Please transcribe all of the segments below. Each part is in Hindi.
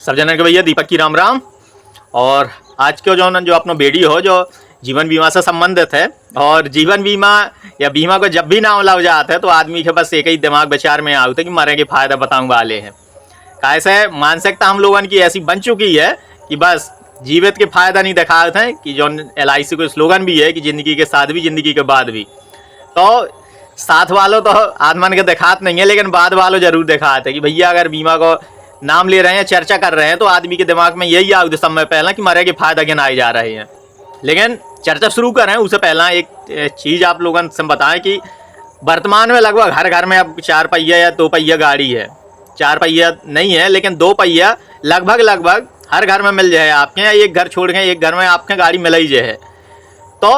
सब जन के भैया दीपक की राम राम। और आज के जो अपना वीडियो हो जो जीवन बीमा से संबंधित है। और जीवन बीमा या बीमा को जब भी नाम लग जाता है तो आदमी के बस एक ही दिमाग विचार में आते कि मरे के फायदा बताऊं वाले हैं। कैसे मानसिकता हम लोगों की ऐसी बन चुकी है कि बस जीवित के फायदा नहीं दिखाते हैं कि जो LIC को स्लोगन भी है कि ज़िंदगी के साथ भी ज़िंदगी के बाद भी। तो साथ वालों तो आदमन के दिखाते नहीं है, लेकिन बाद वालों जरूर दिखाते हैं कि भैया अगर बीमा को नाम ले रहे हैं, चर्चा कर रहे हैं तो आदमी के दिमाग में यही आ समय पहला कि मरे के फायदा गिनाए जा रहे हैं। लेकिन चर्चा शुरू करें उससे पहला एक चीज़ आप लोगों से बताएं कि वर्तमान में लगभग हर घर में अब 4 पहिया या 2 पहिया गाड़ी है। 4 पहिया नहीं है लेकिन 2 पहिया लगभग हर घर में मिल जाए आपके। या एक घर छोड़ के एक घर में आपके गाड़ी मिल ही जाए। तो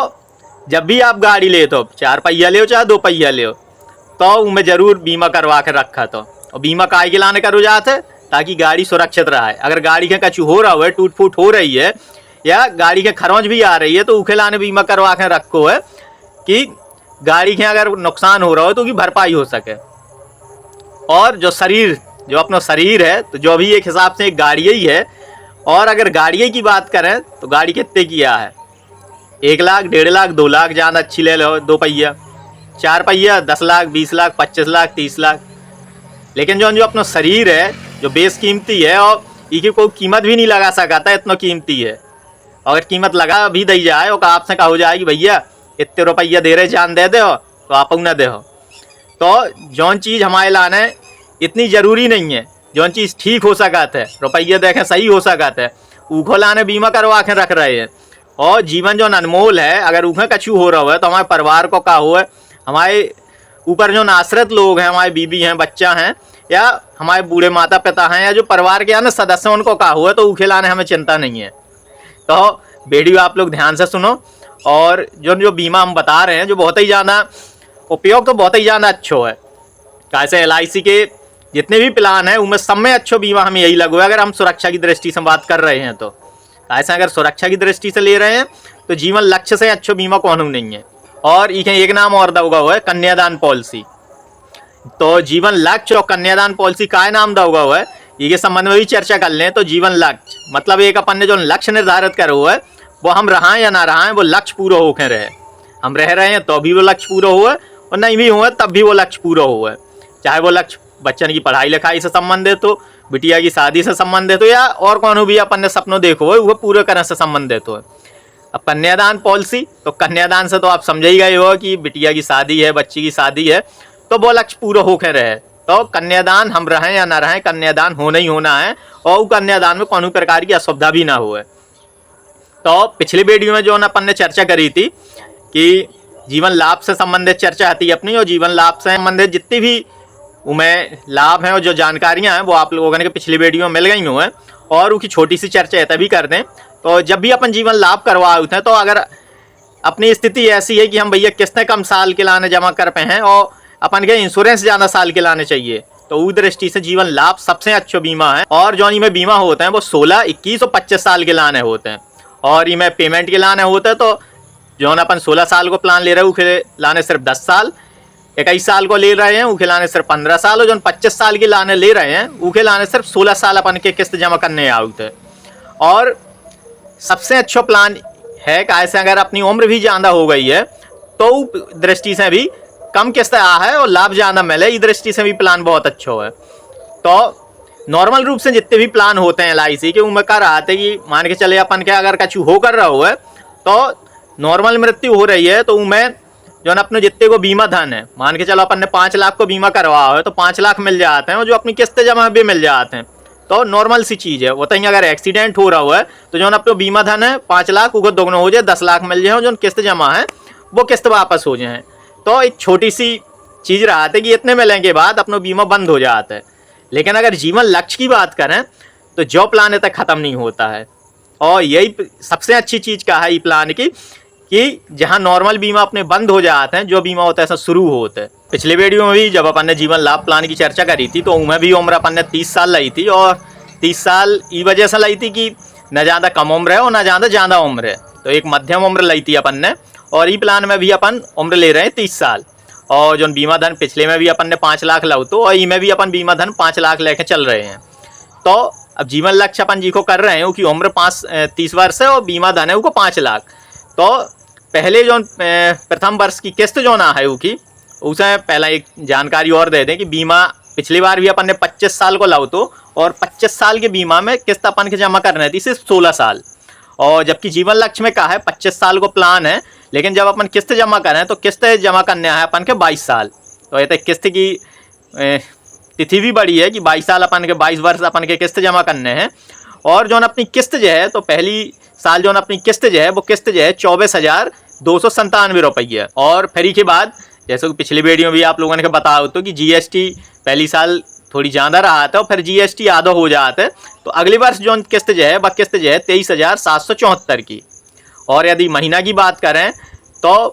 जब भी आप गाड़ी ले तो 4 पहिया ले चाहे 2 पहिया ले तो उनमें ज़रूर बीमा करवा के रखा। तो और बीमा काय के लाने का रुझात है ताकि गाड़ी सुरक्षित रहे। अगर गाड़ी के कछु हो रहा है, टूट फूट हो रही है या गाड़ी के खरोंच भी आ रही है तो उखे लाने बीमा करवा के रखो है कि गाड़ी के अगर नुकसान हो रहा हो तो उसकी भरपाई हो सके। और जो अपना शरीर है तो जो भी एक हिसाब से एक गाड़ी ही है। और अगर गाड़ी की बात करें तो गाड़ी कितने किया है 1 लाख 1.5 लाख 2 लाख ज़्यादा अच्छी ले लो। 2 पहिया 4 पहिया 10 लाख 20 लाख 25 लाख 30 लाख। लेकिन जो अपना शरीर है जो बेस कीमती है और इसकी कोई कीमत भी नहीं लगा सकता, इतना कीमती है। अगर कीमत लगा भी दी जाए और आपसे कहा जाए कि भैया इतने रुपया दे रहे जान दे दो तो आप न दे। तो जौन चीज़ हमारे लाने इतनी ज़रूरी नहीं है, जौन चीज़ ठीक हो सकता है, रुपया देखें सही हो सकता है, ऊखो लाने बीमा करवा के रख रहे हैं। और जीवन जो अनमोल है, अगर ऊखे कछु हो रहा है तो हमारे परिवार को का हो है, हमारे ऊपर जो आश्रित लोग हैं, हमारे बीबी हैं, बच्चा हैं या हमारे बूढ़े माता पिता हैं या जो परिवार के अन्य सदस्य हैं उनको का हुआ तो उखे लाने हमें चिंता नहीं है। तो वीडियो आप लोग ध्यान से सुनो। और जो बीमा हम बता रहे हैं जो बहुत ही ज़्यादा उपयोग तो बहुत ही ज़्यादा अच्छा है। कैसे LIC के जितने भी प्लान हैं उनमें सब में अच्छा बीमा हमें यही लगो है अगर हम सुरक्षा की दृष्टि से बात कर रहे हैं। तो ऐसा अगर सुरक्षा की दृष्टि से ले रहे हैं तो जीवन लक्ष्य से अच्छा बीमा कौन नहीं है। और एक नाम और दगा हुआ है कन्यादान पॉलिसी। तो जीवन लक्ष्य और कन्यादान पॉलिसी का नाम दगा हुआ है, ये संबंध में भी चर्चा कर लें। तो जीवन लक्ष्य मतलब एक अपन ने जो लक्ष्य निर्धारित करा हुआ है वो हम रहा या ना रहा है वो लक्ष्य पूरा होकर रहे। हम रह रहे हैं तो भी वो लक्ष्य पूरा हुआ और नहीं भी हुआ तब भी वो लक्ष्य पूरा हुआ है। चाहे वो लक्ष्य बच्चन की पढ़ाई लिखाई से संबंधित हो, बिटिया की शादी से संबंधित हो या और कौन भी अपन ने सपनों देखो हो वो पूरे करने से संबंधित हो। अब कन्यादान पॉलिसी तो कन्यादान से तो आप समझ ही गए हो कि बिटिया की शादी है, बच्ची की शादी है तो वो लक्ष्य पूरा होकर रहे। तो कन्यादान हम रहें या ना रहें कन्यादान होना ही होना है और कन्यादान में कोनो प्रकार की असुविधा भी ना हो। तो पिछली वीडियो में जो अपन ने चर्चा करी थी कि जीवन लाभ से संबंधित चर्चा आती है अपनी, और जीवन लाभ से संबंधित जितनी भी उनमें लाभ हैं और जो जानकारियां हैं वो आप लोगों ने पिछली वीडियो में मिल गई हुई हैं। और उसकी छोटी सी चर्चा तभी कर दें। तो जब भी अपन जीवन लाभ करवा होते हैं तो अगर अपनी स्थिति ऐसी है कि हम भैया किस्तें कम साल के लाने जमा कर पाए हैं और अपन के इंश्योरेंस ज़्यादा साल के लाने चाहिए तो उस दृष्टि से जीवन लाभ सबसे अच्छा बीमा है। और जो इनमें बीमा होते हैं वो 16, 21 और 25 साल के लाने होते हैं। और इनमें पेमेंट के लाने होते हैं तो जो अपन 16 साल को प्लान ले रहे हैं उसे लाने सिर्फ 10 साल, 21 साल को ले रहे हैं उसे लाने सिर्फ 15 साल, और जो 25 साल की लाने ले रहे हैं उसे लाने सिर्फ 16 साल अपन के किस्त जमा करने आते हैं। और सबसे अच्छा प्लान है कैसे अगर अपनी उम्र भी ज़्यादा हो गई है तो दृष्टि से भी कम किस्त आ है और लाभ ज़्यादा मिले, इस दृष्टि से भी प्लान बहुत अच्छा है। तो नॉर्मल रूप से जितने भी प्लान होते हैं LIC के उनमें क्या रहा था कि मान के चले अपन के अगर कछु हो कर रहा हो है तो नॉर्मल मृत्यु हो रही है तो उनमें जो अपने जितने को बीमा धन है, मान के चलो अपन ने 5 लाख को बीमा करवा है तो 5 लाख मिल जाते हैं और जो अपनी किस्त जमा भी मिल जाते हैं। तो नॉर्मल सी चीज़ है वो। तो अगर एक्सीडेंट हो रहा है तो जो अपना बीमा धन है 5 लाख वो दोगुना हो जाए, 10 लाख मिल जाए, और जो किस्त जमा है वो किस्त वापस हो जाए। तो एक छोटी सी चीज़ रहा था कि इतने मिलने के बाद अपना बीमा बंद हो जाता है। लेकिन अगर जीवन लक्ष्य की बात करें तो जो प्लान तक ख़त्म नहीं होता है। और यही सबसे अच्छी चीज़ क्या है ये प्लान की कि जहां नॉर्मल बीमा अपने बंद हो जाते हैं जो बीमा होता है ऐसा शुरू होता है। पिछले वीडियो में भी जब अपन ने जीवन लाभ प्लान की चर्चा करी थी तो उनमें भी उम्र अपन ने 30 साल लाई थी। और 30 साल इस वजह से लाई थी कि न ज़्यादा कम उम्र है और न ज़्यादा उम्र है, तो एक मध्यम उम्र लाई थी अपन ने। और ई प्लान में भी अपन उम्र ले रहे हैं 30 साल। और जो बीमा धन पिछले में भी अपन ने 5 लाख लाऊ तो और ई में भी अपन बीमा धन 5 लाख लेके चल रहे हैं। तो अब जीवन लक्ष्य अपन जी को कर रहे हैं, उसकी उम्र 30 वर्ष है और बीमा धन है उसको 5 लाख। तो पहले जो प्रथम वर्ष की किस्त जो ना है उसकी, उसे पहला एक जानकारी और दे दें कि बीमा पिछली बार भी अपन ने 25 साल को लाओ तो, और 25 साल के बीमा में किस्त अपन के जमा करनी थी सिर्फ 16 साल। और जबकि जीवन लक्ष्य में कहा है 25 साल को प्लान है, लेकिन जब अपन किस्त जमा करें तो किस्त जमा करने है अपन के 22 साल। तो ये किस्त की तिथि भी बड़ी है कि 22 साल अपन के 22 वर्ष अपन के किस्त जमा करने हैं। और जो अपनी किस्त जो है, तो पहली साल जो अपनी किस्त जो है वो किस्त जो है 24,297 रुपये। और फिर के बाद जैसे कि पिछली वीडियो में भी आप लोगों ने बताया हो तो कि जीएसटी पहली साल थोड़ी ज़्यादा रहा था और फिर जीएसटी आधा हो जाता है, तो अगले वर्ष जो किस्त जो है वह किस्त जो है 23,774 की। और यदि महीना की बात करें तो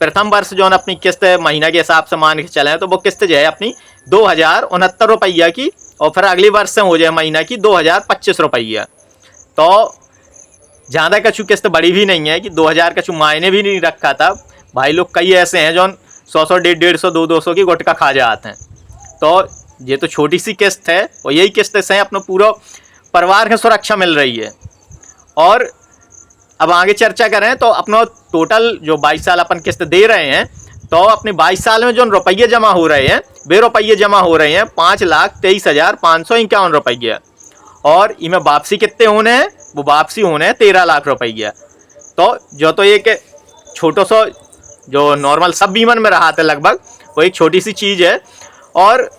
प्रथम वर्ष जो अपनी किस्त महीना के हिसाब से मान के चलें तो वो किस्त जो है अपनी 2,069 रुपये की, और फिर अगले वर्ष से हो जाए महीना की 2,025 रुपये। तो ज़्यादा कछु किस्त बड़ी भी नहीं है कि 2,000 कछु मायने भी नहीं रखा था। भाई लोग कई ऐसे हैं जो 100-100, 150, 200 की गुटखा खा जाते हैं। तो ये तो छोटी सी किस्त है और यही किस्त से अपने पूरा परिवार की सुरक्षा मिल रही है। और अब आगे चर्चा करें तो अपना टोटल जो 22 साल अपन किस्त दे रहे हैं, तो अपने 22 साल में जो रुपये जमा हो रहे हैं वे रुपये जमा हो रहे हैं 5,23,551 रुपये। और इनमें वापसी कितने होने हैं, वो वापसी होने हैं 13 लाख रुपये। तो एक छोटो सा जो नॉर्मल सब बीमन में रहा था लगभग, वो एक छोटी सी चीज़ है। और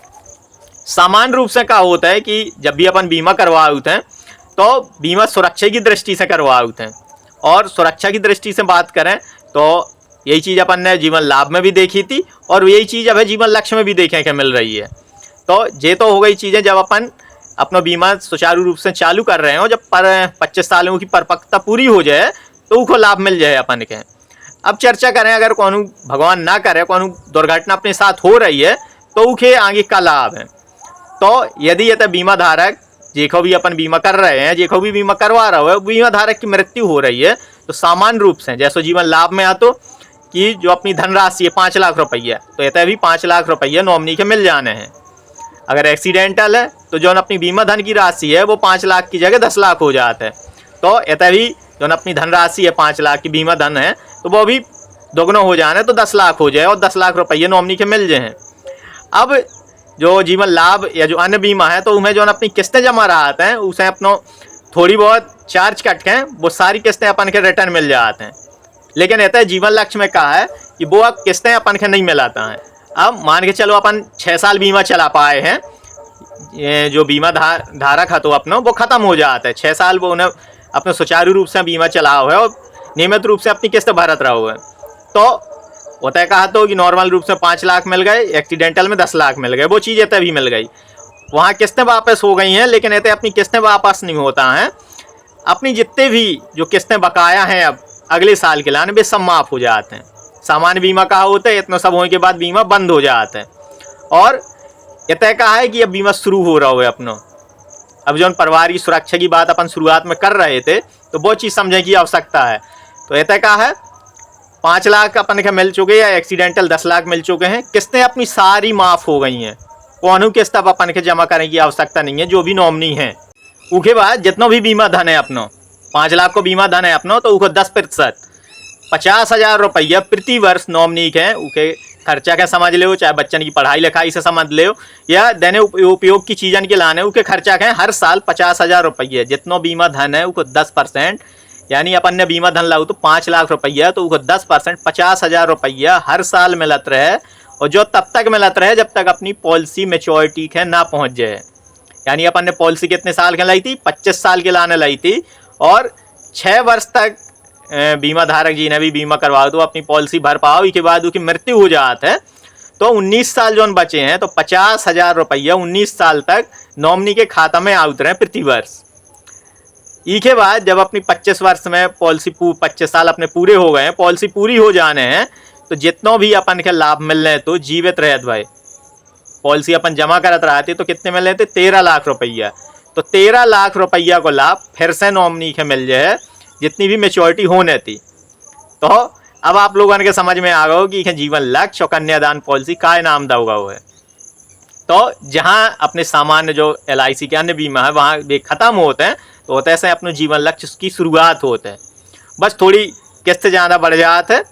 सामान्य रूप से क्या होता है कि जब भी अपन बीमा करवाते हैं तो बीमा सुरक्षा की दृष्टि से करवाते हैं। और सुरक्षा की दृष्टि से बात करें तो यही चीज़ अपन ने जीवन लाभ में भी देखी थी और यही चीज़ अब जीवन लक्ष्य में भी देखने के मिल रही है। तो ये तो हो गई चीज़ें जब अपन अपना बीमा सुचारू रूप से चालू कर रहे हो, जब 25 सालों की परिपक्वता पूरी हो जाए तो उसको लाभ मिल जाए अपन के। अब चर्चा करें अगर कौन भगवान ना करे कौन दुर्घटना अपने साथ हो रही है तो उसे आगे का लाभ है। तो यदि ये बीमा धारक जेको भी अपन बीमा कर रहे हैं, जेको भी बीमा करवा रहा है, बीमा धारक की मृत्यु हो रही है, तो सामान्य रूप से जैसे जीवन लाभ में आतो कि जो अपनी धनराशि है 5 लाख रुपये, तो ये भी 5 लाख रुपये नॉमिनी के मिल जाने हैं। अगर एक्सीडेंटल है तो जो अपनी बीमा धन की राशि है वो 5 लाख की जगह 10 लाख हो जाता है। तो ये भी जो अपनी धनराशि है 5 लाख की बीमा धन है तो वो भी दोगुना हो जाना है, तो 10 लाख हो जाए और 10 लाख रुपये नॉमिनी के मिल जाए। अब जो जीवन लाभ या जो अन्य बीमा है तो उनमें जो अपनी किस्तें जमा रहाते हैं उसे अपनो थोड़ी बहुत चार्ज कट के वो सारी किस्तें अपन के रिटर्न मिल जाते हैं। लेकिन ये जीवन लक्ष्य में कहा है कि वो अब किस्तें अपन के नहीं मिलाता है। अब मान के चलो अपन 6 साल बीमा चला पाए हैं, ये जो बीमा धारक है तो अपना वो ख़त्म हो जाता है। 6 साल वो उन्हें अपने सुचारू रूप से बीमा चलाओ है और नियमित रूप से अपनी किस्त भरत रहो है, तो होता है कहा तो कि नॉर्मल रूप से 5 लाख मिल गए, एक्सीडेंटल में 10 लाख मिल गए, वो चीज़ ये भी मिल गई। वहाँ किस्तें वापस हो गई हैं, लेकिन ये अपनी किस्तें वापस नहीं होता हैं। अपनी जितने भी जो किस्तें बकाया हैं अब अगले साल के लाने वे सब माफ़ हो जाते हैं। सामान्य बीमा कहा होता है इतना सब होने के बाद बीमा बंद हो जाता है। और ये तय कहा है कि अब बीमा शुरू हो रहा है अपना। अब जो परिवार की सुरक्षा की बात अपन शुरुआत में कर रहे थे तो वो चीज़ समझने की आवश्यकता है। तो ये तय कहा है 5 लाख अपन के मिल चुके या एक्सीडेंटल 10 लाख मिल चुके हैं, किस्तें अपनी सारी माफ़ हो गई हैं। कौन किस्त अब अपन के जमा करने की आवश्यकता नहीं है, जो भी नॉमिनी है। उसके बाद जितना भी बीमा धन है अपना 5 लाख को बीमा धन है अपना, तो उसको 10% 50,000 रुपये प्रति वर्ष नॉमिनी के उके खर्चा के समझ लो, चाहे बच्चन की पढ़ाई लिखाई से समझ लो या दैनिक उपयोग की चीज़न के लाने उसके खर्चा के हर साल 50,000 रुपये। जितना बीमा धन है उसको 10%, यानी अपन ने बीमा धन लाऊ तो 5 लाख रुपया, तो उसको 10% 50,000 रुपया हर साल मिलत रहे, और जो तब तक मिलत रहे जब तक अपनी पॉलिसी मैच्योरिटी के ना पहुंच जाए। यानी अपन ने पॉलिसी कितने साल के लाई थी, 25 साल के लाने लाई थी, और 6 वर्ष तक बीमा धारक जी ने भी बीमा करवा दो अपनी पॉलिसी भर पाओ, इसके बाद उसकी मृत्यु हो जाता है तो 19 साल जो बचे हैं तो 50,000 रुपया 19 साल तक नॉमिनी के खाता में आउत रहे प्रति वर्ष। इसके बाद जब अपनी 25 वर्ष में पॉलिसी 25 साल अपने पूरे हो गए हैं, पॉलिसी पूरी हो जाने हैं, तो जितना भी अपन के लाभ मिल रहे तो जीवित रहत भाई पॉलिसी अपन जमा करत रहते तो कितने मिल रहे थे 13 लाख रुपया। तो 13 लाख रुपया को लाभ फिर से नॉमिनी के मिल जाए जितनी भी मैच्योरिटी होने थी। तो अब आप लोगों के समझ में आ गया कि जीवन लक्ष्य और कन्यादान पॉलिसी का नाम दा होगा वो है। तो जहाँ अपने सामान्य जो LIC के अन्य बीमा है वहाँ वे ख़त्म होते हैं, तो होते ऐसे अपने जीवन लक्ष्य की शुरुआत होते हैं। बस थोड़ी किस्त ज़्यादा बढ़ जाता है,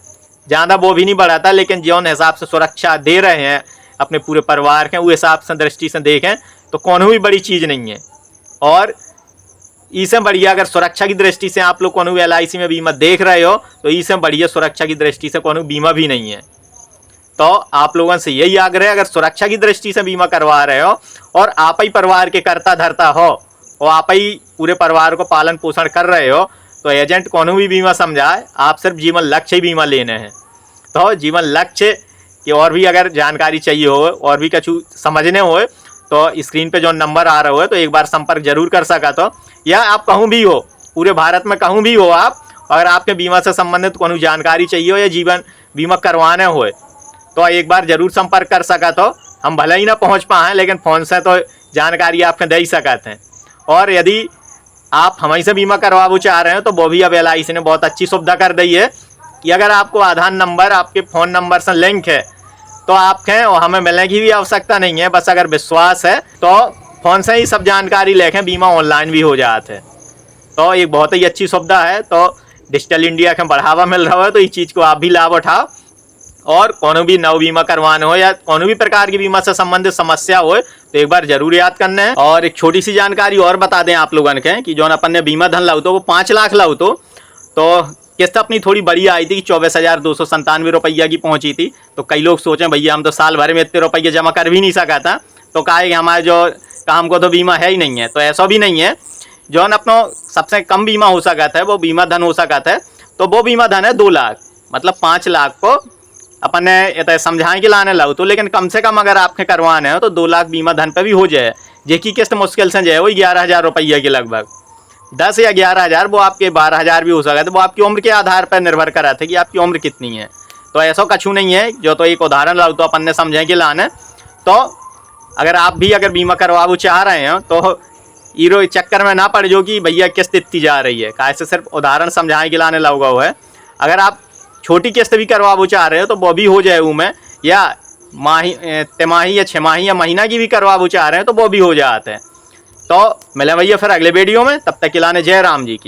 ज़्यादा वो भी नहीं बढ़ाता, लेकिन जौन हिसाब से सुरक्षा दे रहे हैं अपने पूरे परिवार के, वो हिसाब से दृष्टि से देखें तो कौन भी बड़ी चीज़ नहीं है। और इससे बढ़िया अगर सुरक्षा की दृष्टि से आप लोग कौन LIC में बीमा देख रहे हो तो इससे बढ़िया सुरक्षा की दृष्टि से कौन बीमा भी नहीं है। तो आप लोगों से यही आग्रह है, अगर सुरक्षा की दृष्टि से बीमा करवा रहे हो और आप ही परिवार के कर्ता धर्ता हो और आप ही पूरे परिवार को पालन पोषण कर रहे हो, तो एजेंट कौन भी बीमा समझाए, आप सिर्फ जीवन लक्ष्य ही बीमा लेने हैं। तो जीवन लक्ष्य की और भी अगर जानकारी चाहिए हो और भी कुछ समझने हो तो स्क्रीन पे जो नंबर आ रहा हो तो एक बार संपर्क जरूर कर सका। तो या आप कहूँ भी हो, पूरे भारत में कहूँ भी हो आप, अगर आपके बीमा से संबंधित कोई जानकारी चाहिए हो या जीवन बीमा करवाने हो तो एक बार जरूर संपर्क कर सका। तो हम भले ही ना पहुंच पाए लेकिन फ़ोन से तो जानकारी आपके दे ही सकते हैं। और यदि आप हमारे से बीमा करवाना चाह रहे हैं तो वो भी अब LIC ने बहुत अच्छी सुविधा कर दी है कि अगर आपको आधार नंबर आपके फ़ोन नंबर से लिंक है तो आप कहें और हमें मिलने की भी आवश्यकता नहीं है। बस अगर विश्वास है तो फ़ोन से ही सब जानकारी लेखें, बीमा ऑनलाइन भी हो जाते हैं। तो एक बहुत ही अच्छी सुविधा है। तो डिजिटल इंडिया का बढ़ावा मिल रहा है, तो इस चीज़ को आप भी लाभ उठाओ। और कौन भी नव बीमा करवाना हो या कौन भी प्रकार की बीमा से संबंधित समस्या हो तो एक बार जरूर याद करना है। और एक छोटी सी जानकारी और बता दें आप लोगों के कि जो अपन ने बीमा धन लाऊ तो वो 5 लाख लाऊ तो किस्त अपनी थोड़ी बड़ी आई थी, 24,297 रुपया की पहुंची थी। तो कई लोग सोचें भैया हम तो साल भर में इतने रुपये जमा कर भी नहीं सका था, तो कहा कि हमारे जो काम को तो बीमा है ही नहीं है। तो ऐसा भी नहीं है, जो अपना सबसे कम बीमा हो सका था वो बीमा धन हो सका था, तो वो बीमा धन है 2 लाख, मतलब 5 लाख को अपन ने ये समझाएं कि लाने लाओ तो, लेकिन कम से कम अगर आपके करवाने हो तो 2 लाख बीमा धन पे भी हो जाए, जेकी किस्त मुश्किल से जाए वो 11,000 रुपये के लगभग, 10 या 11,000, वो आपके 12,000 भी हो सका। तो वो आपकी उम्र के आधार पर निर्भर करा थे कि आपकी उम्र कितनी है। तो ऐसा कछु नहीं है, जो तो एक उदाहरण लाओ तो अपन ने समझें कि लाने। तो अगर आप भी अगर बीमा करवाना चाह रहे हो तो हीरो चक्कर में ना पड़ जो कि भैया किस्त इतनी जा रही है, कैसे सिर्फ उदाहरण समझाएं कि लाने लाऊगा वो है। अगर आप छोटी किस्त भी करवाना चाह रहे हो तो वो भी हो जाए में, या माही तिमाही या 6 माही या महीना की भी करवाना चाह रहे हैं तो वो भी हो जाते हैं। तो मिले भैया फिर अगले वीडियो में, तब तक के लाने जय राम जी की।